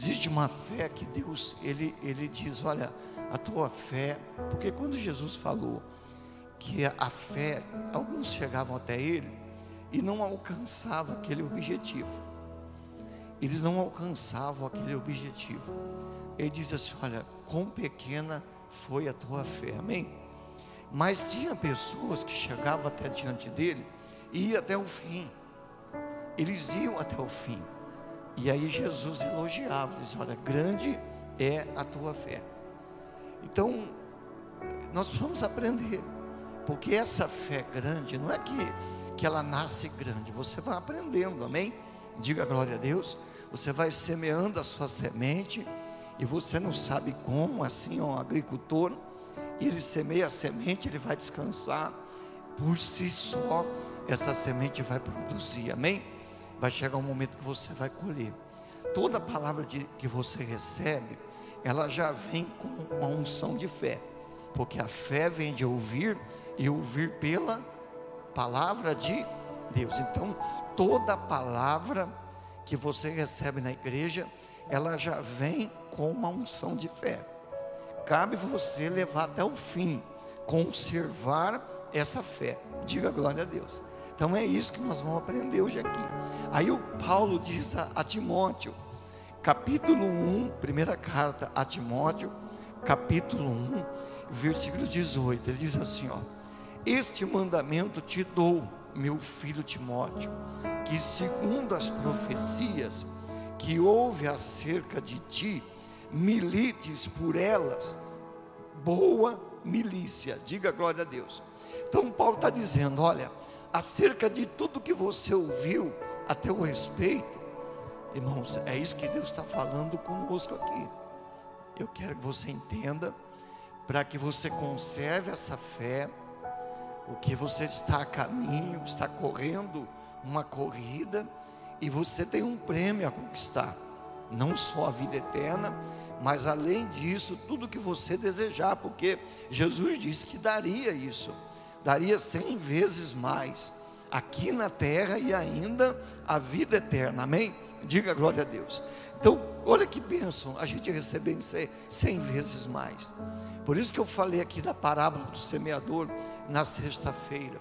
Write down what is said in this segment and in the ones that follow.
Existe uma fé que Deus, ele diz, olha, a tua fé, porque quando Jesus falou que a fé, alguns chegavam até Ele e não alcançavam aquele objetivo, eles não alcançavam aquele objetivo, Ele diz assim, olha, quão pequena foi a tua fé, amém? Mas tinha pessoas que chegavam até diante dele e iam até o fim, eles iam até o fim, e aí Jesus elogiava, dizia, olha, grande é a tua fé. Então, nós precisamos aprender, porque essa fé grande, não é que ela nasce grande, você vai aprendendo, amém? Diga glória a Deus. Você vai semeando a sua semente, e você não sabe como, assim, um agricultor, ele semeia a semente, ele vai descansar, por si só, essa semente vai produzir, amém? Vai chegar um momento que você vai colher. Toda palavra que você recebe, ela já vem com uma unção de fé, porque a fé vem de ouvir, e ouvir pela palavra de Deus. Então, toda palavra que você recebe na igreja, ela já vem com uma unção de fé. Cabe você levar até o fim, conservar essa fé. Diga glória a Deus. Então é isso que nós vamos aprender hoje aqui. Aí o Paulo diz a Timóteo, capítulo 1, primeira carta a Timóteo, capítulo 1, versículo 18, ele diz assim, ó: este mandamento te dou, meu filho Timóteo, que segundo as profecias que houve acerca de ti, milites por elas, boa milícia. Diga glória a Deus. Então Paulo está dizendo, olha, acerca de tudo que você ouviu a teu respeito, irmãos, é isso que Deus está falando conosco aqui. Eu quero que você entenda, para que você conserve essa fé, o que você está a caminho, está correndo uma corrida, e você tem um prêmio a conquistar, não só a vida eterna, mas além disso, tudo que você desejar, porque Jesus disse que daria isso, daria 100 vezes mais, aqui na terra, e ainda a vida eterna, amém? Diga glória a Deus. Então, olha que bênção, a gente recebendo 100 vezes mais. Por isso que eu falei aqui da parábola do semeador na sexta-feira,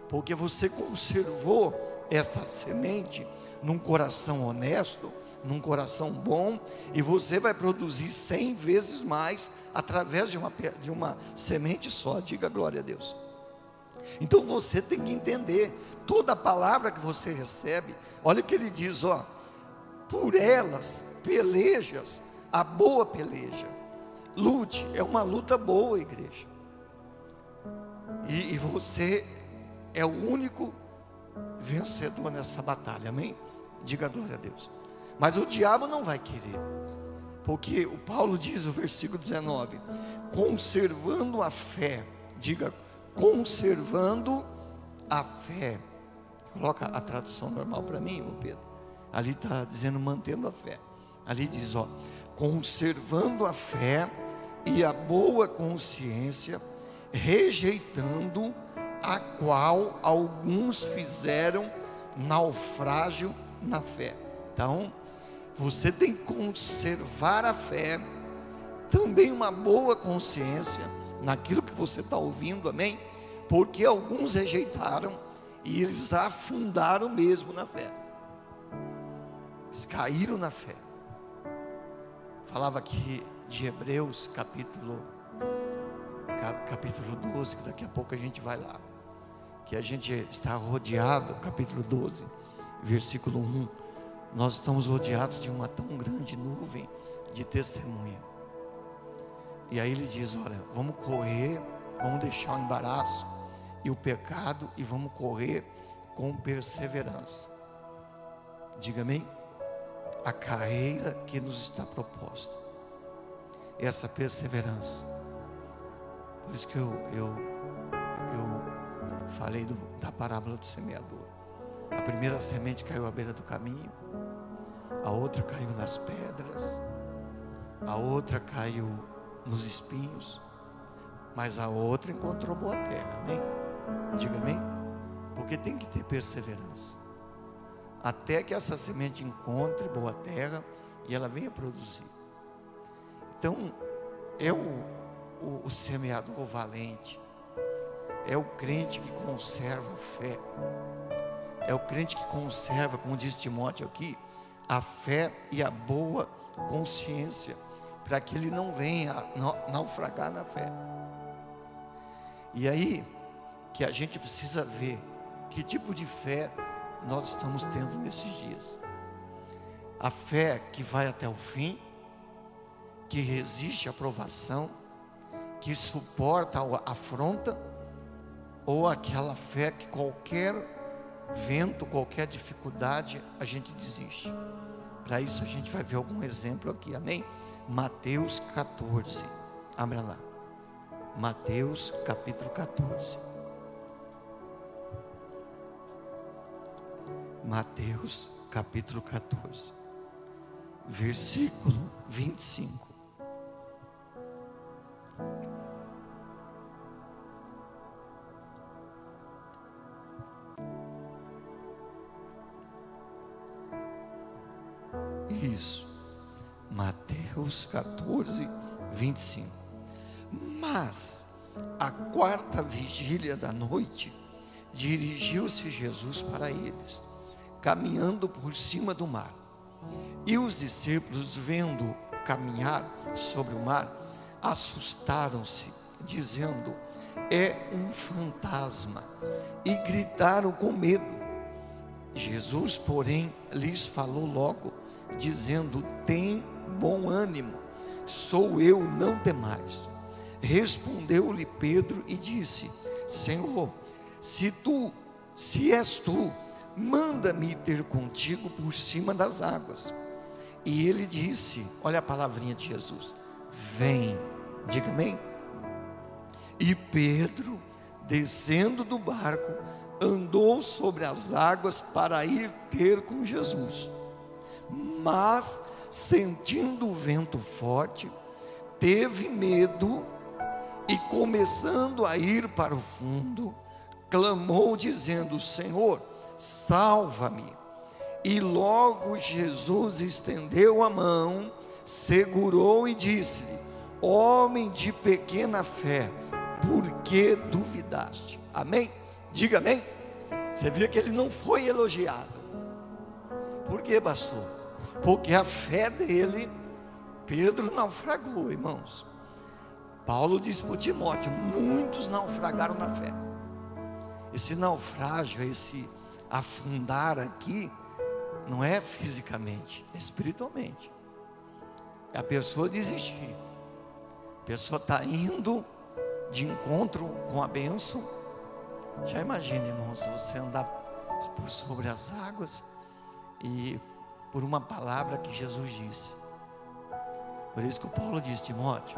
porque você conservou essa semente num coração honesto, num coração bom, e você vai produzir 100 vezes mais através de uma semente só. Diga glória a Deus. Então você tem que entender, toda palavra que você recebe, olha o que ele diz, ó: por elas pelejas a boa peleja. Lute, é uma luta boa, igreja, e você é o único vencedor nessa batalha, amém? Diga glória a Deus. Mas o diabo não vai querer, porque o Paulo diz no versículo 19, conservando a fé. Diga, conservando a fé. Coloca a tradução normal para mim, Pedro. Ali está dizendo mantendo a fé. Ali diz, ó, conservando a fé e a boa consciência, rejeitando a qual alguns fizeram naufrágio na fé. Então, você tem que conservar a fé, também uma boa consciência naquilo que você está ouvindo, amém? Porque alguns rejeitaram e eles afundaram mesmo na fé, eles caíram na fé. Falava aqui de Hebreus capítulo 12, que daqui a pouco a gente vai lá, que a gente está rodeado, capítulo 12, versículo 1, nós estamos rodeados de uma tão grande nuvem de testemunha. E aí ele diz, olha, vamos correr, vamos deixar o embaraço e o pecado, e vamos correr com perseverança. Diga amém? A carreira que nos está proposta, essa perseverança. Por isso que eu falei da parábola do semeador. A primeira semente caiu à beira do caminho, a outra caiu nas pedras, a outra caiu nos espinhos, mas a outra encontrou boa terra, amém? Diga amém? Porque tem que ter perseverança, até que essa semente encontre boa terra, e ela venha produzir. Então, é o semeador valente, é o crente que conserva a fé, é o crente que conserva, como diz Timóteo aqui, a fé e a boa consciência, para que ele não venha naufragar na fé. E aí, que a gente precisa ver que tipo de fé nós estamos tendo nesses dias. A fé que vai até o fim, que resiste à provação, que suporta a afronta, ou aquela fé que qualquer vento, qualquer dificuldade, a gente desiste. Para isso a gente vai ver algum exemplo aqui, amém? Mateus 14, abra lá, Mateus capítulo 14. Mateus capítulo 14, versículo 25. Isso, Mateus 14, 25. Mas, à quarta vigília da noite, dirigiu-se Jesus para eles, caminhando por cima do mar. E os discípulos, vendo caminhar sobre o mar, assustaram-se, dizendo: é um fantasma, e gritaram com medo. Jesus, porém, lhes falou logo, dizendo: tem bom ânimo, sou eu, não temais. Respondeu-lhe Pedro e disse: Senhor, se és tu, manda-me ter contigo por cima das águas. E ele disse, olha a palavrinha de Jesus: vem. Diga amém. E Pedro, descendo do barco, andou sobre as águas para ir ter com Jesus. Mas, sentindo o vento forte, teve medo e, começando a ir para o fundo, clamou dizendo: Senhor, salva-me. E logo Jesus estendeu a mão, segurou e disse-lhe: homem de pequena fé, por que duvidaste? Amém? Diga amém. Você vê que ele não foi elogiado. Por que, pastor? Porque a fé dele, Pedro naufragou, irmãos. Paulo disse para Timóteo: muitos naufragaram na fé. Esse naufrágio, esse afundar aqui, não é fisicamente, é espiritualmente. É a pessoa desistir. A pessoa está indo de encontro com a bênção. Já imagina, irmãos, você andar por sobre as águas e por uma palavra que Jesus disse. Por isso que o Paulo diz: Timóteo,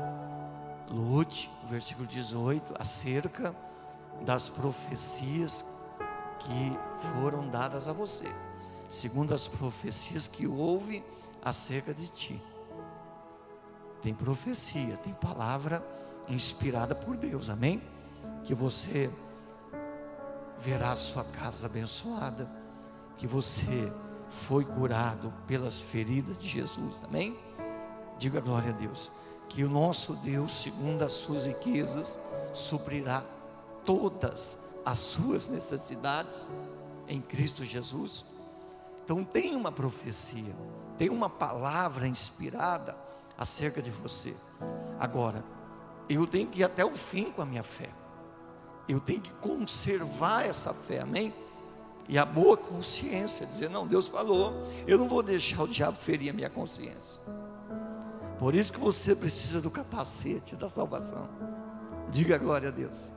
lute, o versículo 18, acerca das profecias que foram dadas a você, segundo as profecias que houve acerca de ti. Tem profecia, tem palavra inspirada por Deus, amém? Que você verá a sua casa abençoada, que você foi curado pelas feridas de Jesus, amém? Diga glória a Deus. Que o nosso Deus, segundo as suas riquezas, suprirá todas as suas necessidades em Cristo Jesus. Então tem uma profecia, tem uma palavra inspirada acerca de você. Agora, eu tenho que ir até o fim com a minha fé. Eu tenho que conservar essa fé, amém? E a boa consciência, dizer: não, Deus falou, eu não vou deixar o diabo ferir a minha consciência. Por isso que você precisa do capacete da salvação. Diga glória a Deus.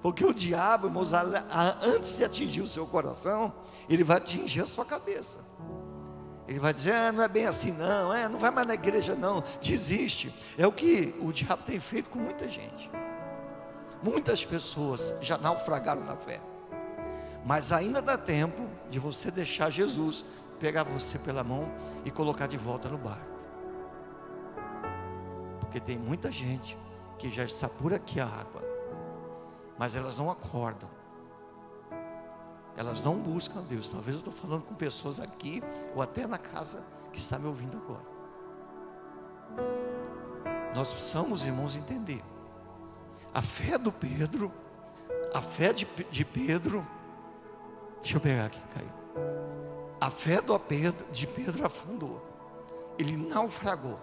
Porque o diabo, irmãos, antes de atingir o seu coração, ele vai atingir a sua cabeça. Ele vai dizer: não é bem assim não, não vai mais na igreja não, desiste. É o que o diabo tem feito com muita gente. Muitas pessoas já naufragaram na fé. Mas ainda dá tempo de você deixar Jesus pegar você pela mão e colocar de volta no barco. Porque tem muita gente que já está por aqui a água, mas elas não acordam, elas não buscam Deus. Talvez eu estou falando com pessoas aqui, ou até na casa, que está me ouvindo agora. nós precisamos, irmãos, entender. A fé do Pedro, a fé de Pedro, deixa eu pegar aqui, caiu. A fé de Pedro afundou. Ele naufragou.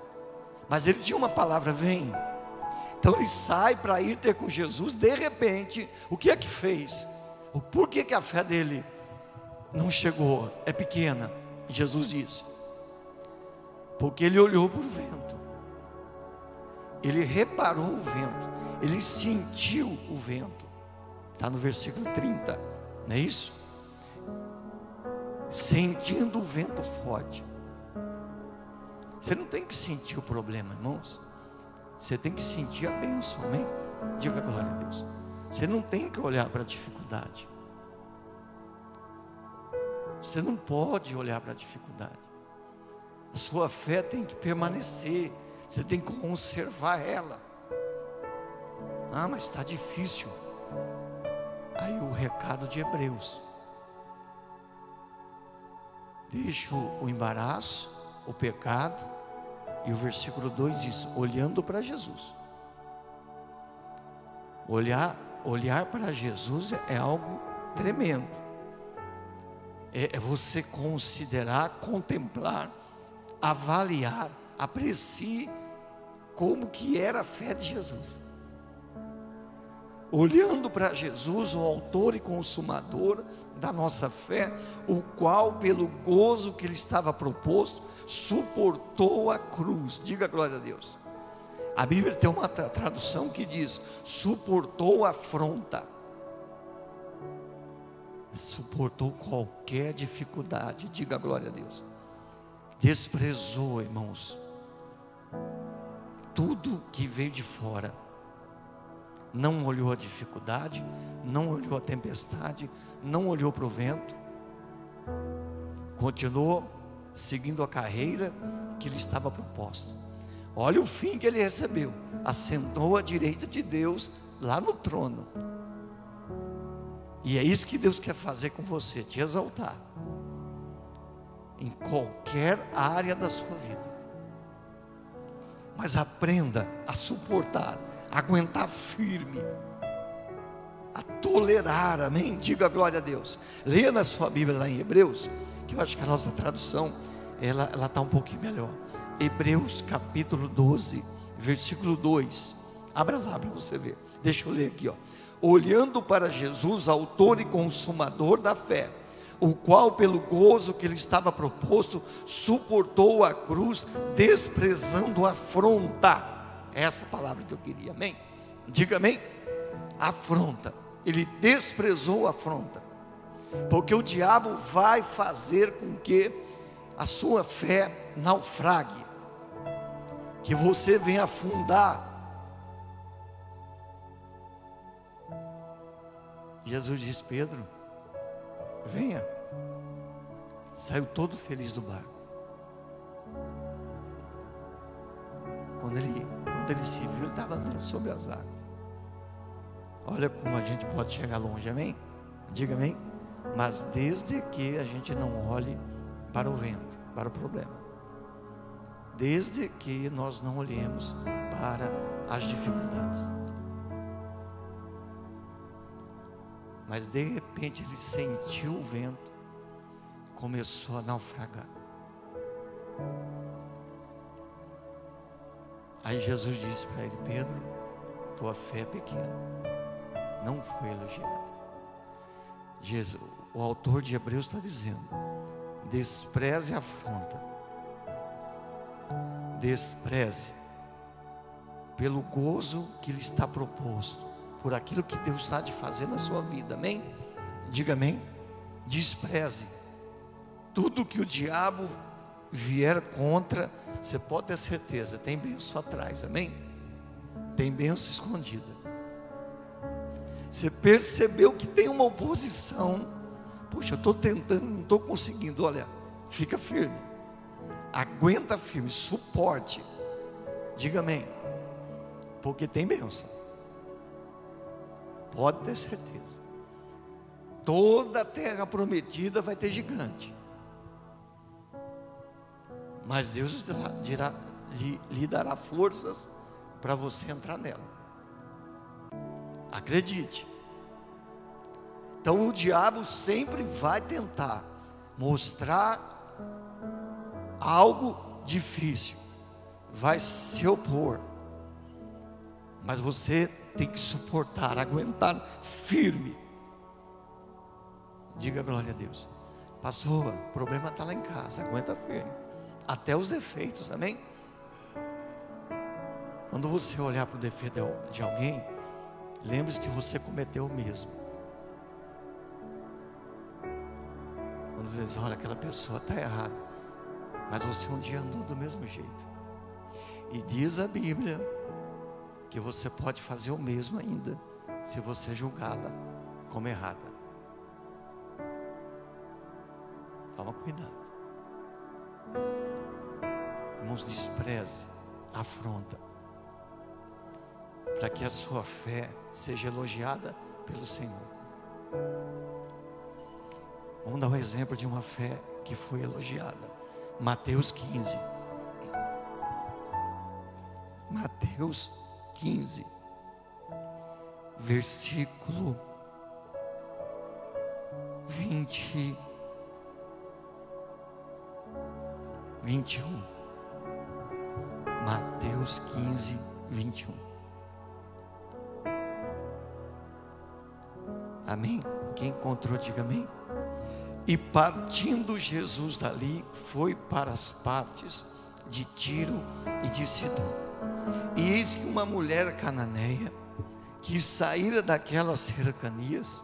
Mas ele tinha uma palavra: vem. Então ele sai para ir ter com Jesus. De repente, o que é que fez? Por que a fé dele não chegou? É pequena. E Jesus disse: porque ele olhou para o vento. Ele reparou o vento. Ele sentiu o vento. Está no versículo 30, não é isso? Sentindo o vento forte. Você não tem que sentir o problema, irmãos. Você tem que sentir a bênção, amém? Diga glória a Deus. Você não tem que olhar para a dificuldade. Você não pode olhar para a dificuldade. A sua fé tem que permanecer. Você tem que conservar ela. Ah, mas está difícil. Aí o recado de Hebreus: deixa o embaraço, o pecado. E o versículo 2 diz: olhando para Jesus. Olhar para Jesus é algo tremendo. É você considerar, contemplar, avaliar, aprecie como que era a fé de Jesus. Olhando para Jesus, o autor e consumador da nossa fé, o qual pelo gozo que lhe estava proposto, suportou a cruz. Diga glória a Deus. A Bíblia tem uma tradução que diz: suportou a afronta. Suportou qualquer dificuldade. Diga glória a Deus. Desprezou, irmãos, tudo que veio de fora. Não olhou a dificuldade, não olhou a tempestade, não olhou para o vento. Continuou seguindo a carreira que lhe estava proposta. Olha o fim que ele recebeu: assentou à direita de Deus lá no trono. E é isso que Deus quer fazer com você: te exaltar em qualquer área da sua vida. Mas aprenda a suportar, a aguentar firme, a tolerar, amém? Diga glória a Deus. Leia na sua Bíblia lá em Hebreus, que eu acho que a nossa tradução ela está um pouquinho melhor. Hebreus capítulo 12, versículo 2. Abra lá para você ver. Deixa eu ler aqui, ó. Olhando para Jesus, autor e consumador da fé, o qual pelo gozo que lhe estava proposto, suportou a cruz, desprezando a afronta. Essa é a palavra que eu queria, amém? Diga amém. Afronta. Ele desprezou a afronta, porque o diabo vai fazer com que a sua fé naufrague, que você venha afundar. Jesus disse: Pedro, venha. Saiu todo feliz do barco. Quando ele se viu, ele estava andando sobre as águas. Olha como a gente pode chegar longe, amém? Diga amém. Mas desde que a gente não olhe para o vento, para o problema, desde que nós não olhemos para as dificuldades. Mas de repente ele sentiu o vento, começou a naufragar. Aí Jesus disse para ele: Pedro, tua fé é pequena. Não foi elogiado. Jesus, o autor de Hebreus está dizendo: despreze a afronta, despreze pelo gozo que lhe está proposto, por aquilo que Deus está de fazer na sua vida, amém? Diga amém. Despreze tudo que o diabo vier contra. Você pode ter certeza, tem bênção atrás, amém? Tem bênção escondida. Você percebeu que tem uma oposição. Poxa, eu estou tentando, não estou conseguindo. Olha, fica firme, aguenta firme, suporte. Diga amém. Porque tem bênção. Pode ter certeza. Toda a terra prometida vai ter gigante. Mas Deus lhe dará forças para você entrar nela. Acredite. Então o diabo sempre vai tentar mostrar algo difícil, vai se opor, mas você tem que suportar, aguentar firme. Diga glória a Deus. Pastor, o problema está lá em casa, aguenta firme, até os defeitos, amém? Quando você olhar para o defeito de alguém, lembre-se que você cometeu o mesmo. Quando você diz, olha, aquela pessoa está errada, mas você um dia andou do mesmo jeito. E diz a Bíblia que você pode fazer o mesmo ainda, se você julgá-la como errada. Toma cuidado. Irmãos, despreze, afronta, para que a sua fé seja elogiada pelo Senhor. Vamos dar um exemplo de uma fé que foi elogiada. Mateus 15. Mateus 15, versículo 21. Mateus 15, 21. Amém? Quem encontrou, diga amém. E partindo Jesus dali, foi para as partes de Tiro e de Sidom. E eis que uma mulher cananeia, que saíra daquelas cercanias,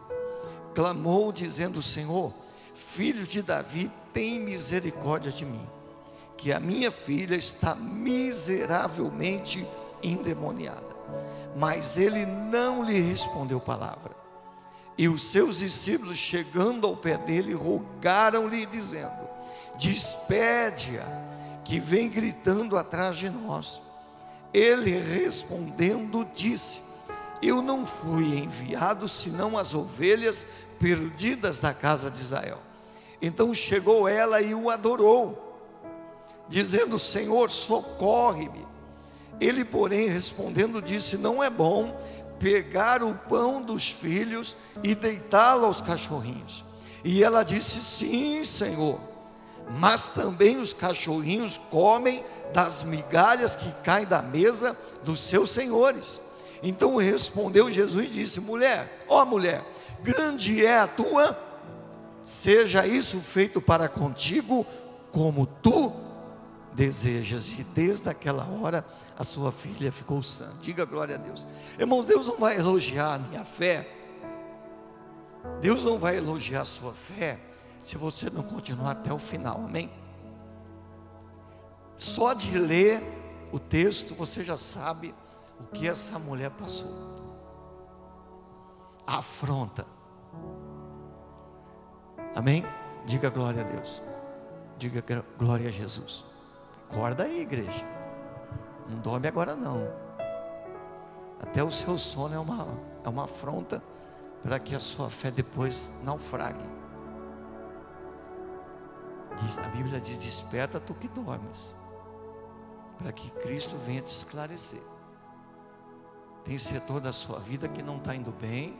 clamou dizendo: Senhor, filho de Davi, tem misericórdia de mim, que a minha filha está miseravelmente endemoniada. Mas ele não lhe respondeu palavra. E os seus discípulos, chegando ao pé dele, rogaram-lhe, dizendo: despede-a, que vem gritando atrás de nós. Ele respondendo disse: eu não fui enviado senão as ovelhas perdidas da casa de Israel. Então chegou ela e o adorou, dizendo: Senhor, socorre-me. Ele, porém, respondendo disse: não é bom pegar o pão dos filhos e deitá-lo aos cachorrinhos. E ela disse: sim, Senhor, mas também os cachorrinhos comem das migalhas que caem da mesa dos seus senhores. Então respondeu Jesus e disse: mulher, ó mulher, grande é a tua, seja isso feito para contigo como tu desejas. E desde aquela hora a sua filha ficou sã. Diga glória a Deus. Irmãos, Deus não vai elogiar a minha fé, Deus não vai elogiar a sua fé se você não continuar até o final, amém? Só de ler o texto você já sabe o que essa mulher passou. A afronta, amém? Diga glória a Deus, diga glória a Jesus. Acorda aí, igreja, não dorme agora não. Até o seu sono é uma afronta para que a sua fé depois naufrague. A Bíblia diz: desperta tu que dormes, para que Cristo venha te esclarecer. Tem setor da sua vida que não está indo bem,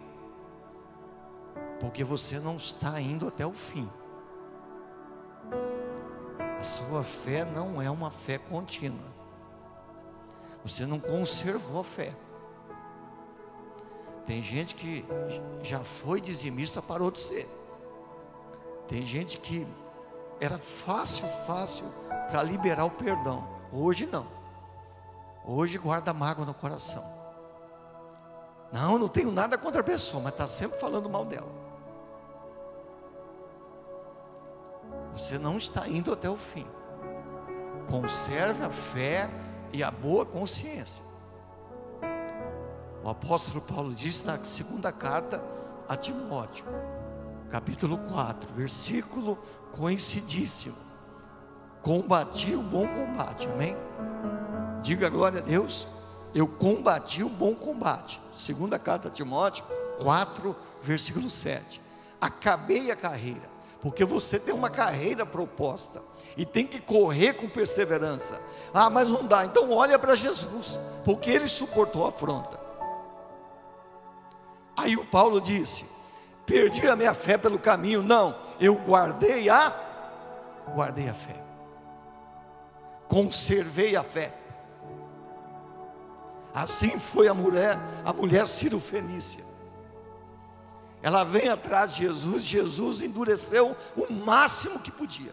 porque você não está indo até o fim. A sua fé não é uma fé contínua. Você não conservou a fé. Tem gente que já foi dizimista, parou de ser. Tem gente que era fácil para liberar o perdão. Hoje não. Hoje guarda mágoa no coração. Não tenho nada contra a pessoa, mas está sempre falando mal dela. Você não está indo até o fim. Conserve a fé e a boa consciência. O apóstolo Paulo diz na segunda carta a Timóteo, capítulo 4, versículo conhecidíssimo: combati o bom combate, amém? Diga glória a Deus. Eu combati o bom combate. Segunda carta a Timóteo 4, versículo 7. Acabei a carreira, porque você tem uma carreira proposta e tem que correr com perseverança. Ah, mas não dá. Então olha para Jesus, porque ele suportou a afronta. Aí o Paulo disse: perdi a minha fé pelo caminho. Não, eu guardei a fé, conservei a fé. Assim foi a mulher Cirofenícia. Ela vem atrás de Jesus, Jesus endureceu o máximo que podia.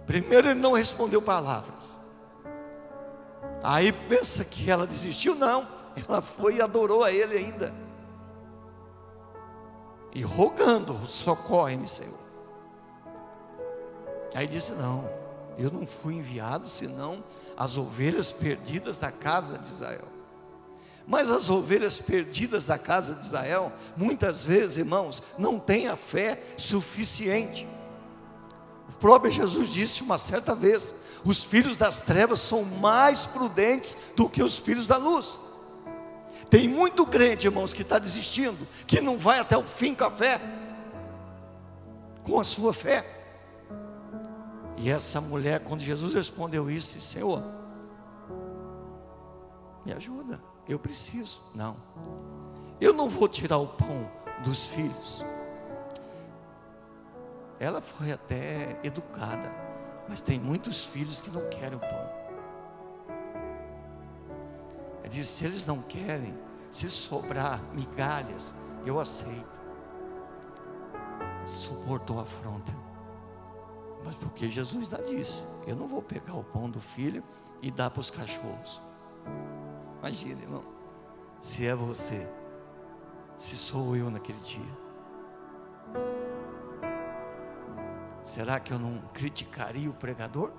Primeiro ele não respondeu palavras. Aí pensa que ela desistiu, não. Ela foi e adorou a ele ainda. E rogando: socorre-me, Senhor. Aí disse: não, eu não fui enviado senão as ovelhas perdidas da casa de Israel. Mas as ovelhas perdidas da casa de Israel, muitas vezes, irmãos, não têm a fé suficiente. O próprio Jesus disse uma certa vez: os filhos das trevas são mais prudentes do que os filhos da luz. Tem muito crente, irmãos, que está desistindo, que não vai até o fim com a fé, com a sua fé. E essa mulher, quando Jesus respondeu isso, disse: Senhor, me ajuda, eu preciso. Não, eu não vou tirar o pão dos filhos. Ela foi até educada, mas tem muitos filhos que não querem o pão. Ela disse: se eles não querem, se sobrar migalhas, eu aceito. Suportou a afronta. Mas porque Jesus já disse: eu não vou pegar o pão do filho e dar para os cachorros. Imagina, irmão, se é você, se sou eu naquele dia, será que eu não criticaria o pregador?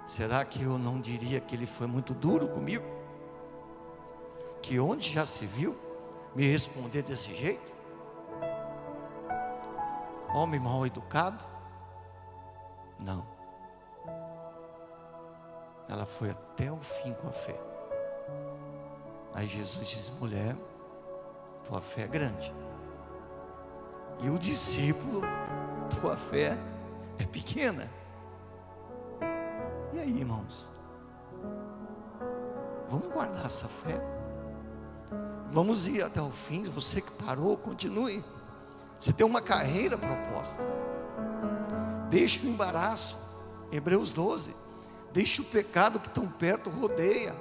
Será que eu não diria que ele foi muito duro comigo? Que onde já se viu me responder desse jeito? Homem mal educado? Não. Ela foi até o fim com a fé. Aí Jesus diz: mulher, tua fé é grande. E o discípulo: tua fé é pequena. E aí, irmãos, vamos guardar essa fé? Vamos ir até o fim. Você que parou, continue. Você tem uma carreira proposta. Deixe o embaraço. Hebreus 12. Deixe o pecado que tão perto rodeia.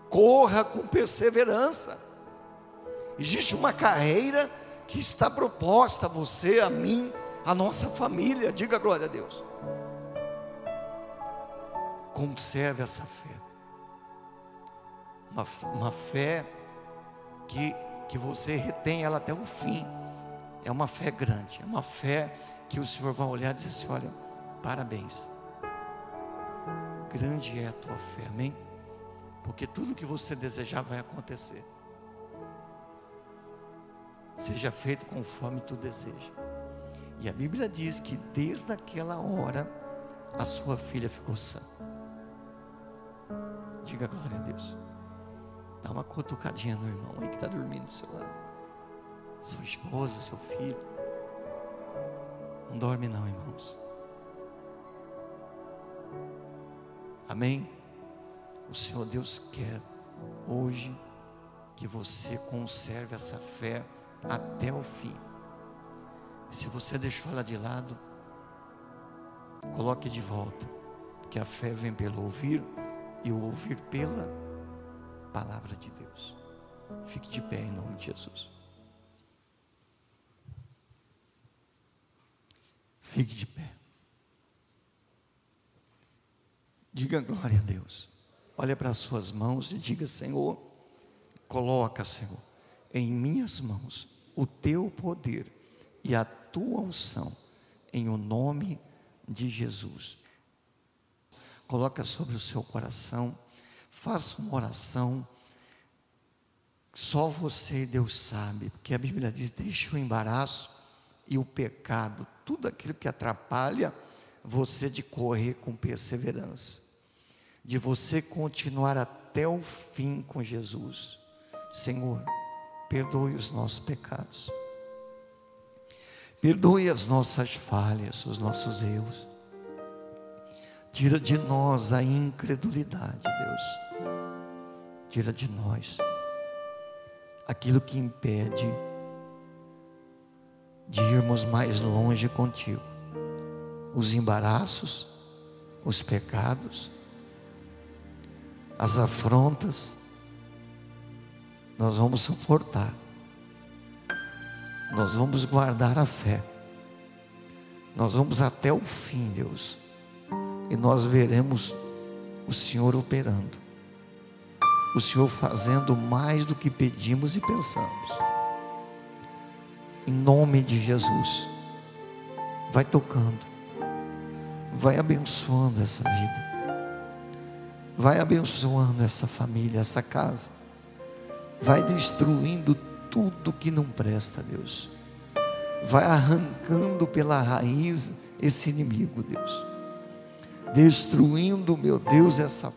Corra com perseverança. Existe uma carreira que está proposta a você, a mim, a nossa família. Diga glória a Deus. Conserve essa fé. Uma fé que você retém ela até o fim. É uma fé grande. É uma fé que o Senhor vai olhar e dizer assim: olha, parabéns, grande é a tua fé, amém? Porque tudo que você desejar vai acontecer. Seja feito conforme tu deseja. E a Bíblia diz que desde aquela hora a sua filha ficou sã. Diga glória a Deus. Dá uma cutucadinha no irmão aí que está dormindo do seu lado. Sua esposa, seu filho. Não dorme não, irmãos. Amém? O Senhor Deus quer hoje que você conserve essa fé até o fim. E se você deixou ela de lado, coloque de volta, porque a fé vem pelo ouvir e o ouvir pela palavra de Deus. Fique de pé em nome de Jesus. Fique de pé. Diga glória a Deus. Olha para as suas mãos e diga: Senhor, coloca, Senhor, em minhas mãos o teu poder e a tua unção, em o nome de Jesus. Coloca sobre o seu coração, faça uma oração. Só você e Deus sabe, porque a Bíblia diz: deixe o embaraço e o pecado, tudo aquilo que atrapalha você de correr com perseverança, de você continuar até o fim com Jesus. Senhor, perdoe os nossos pecados, perdoe as nossas falhas, os nossos erros. Tira de nós a incredulidade, Deus. Tira de nós aquilo que impede de irmos mais longe contigo. Os embaraços, os pecados, as afrontas, nós vamos suportar. Nós vamos guardar a fé. Nós vamos até o fim, Deus. E nós veremos o Senhor operando. O Senhor fazendo mais do que pedimos e pensamos. Em nome de Jesus. Vai tocando. Vai abençoando essa vida. Vai abençoando essa família, essa casa. Vai destruindo tudo que não presta, Deus. Vai arrancando pela raiz esse inimigo, Deus. Destruindo, meu Deus, essa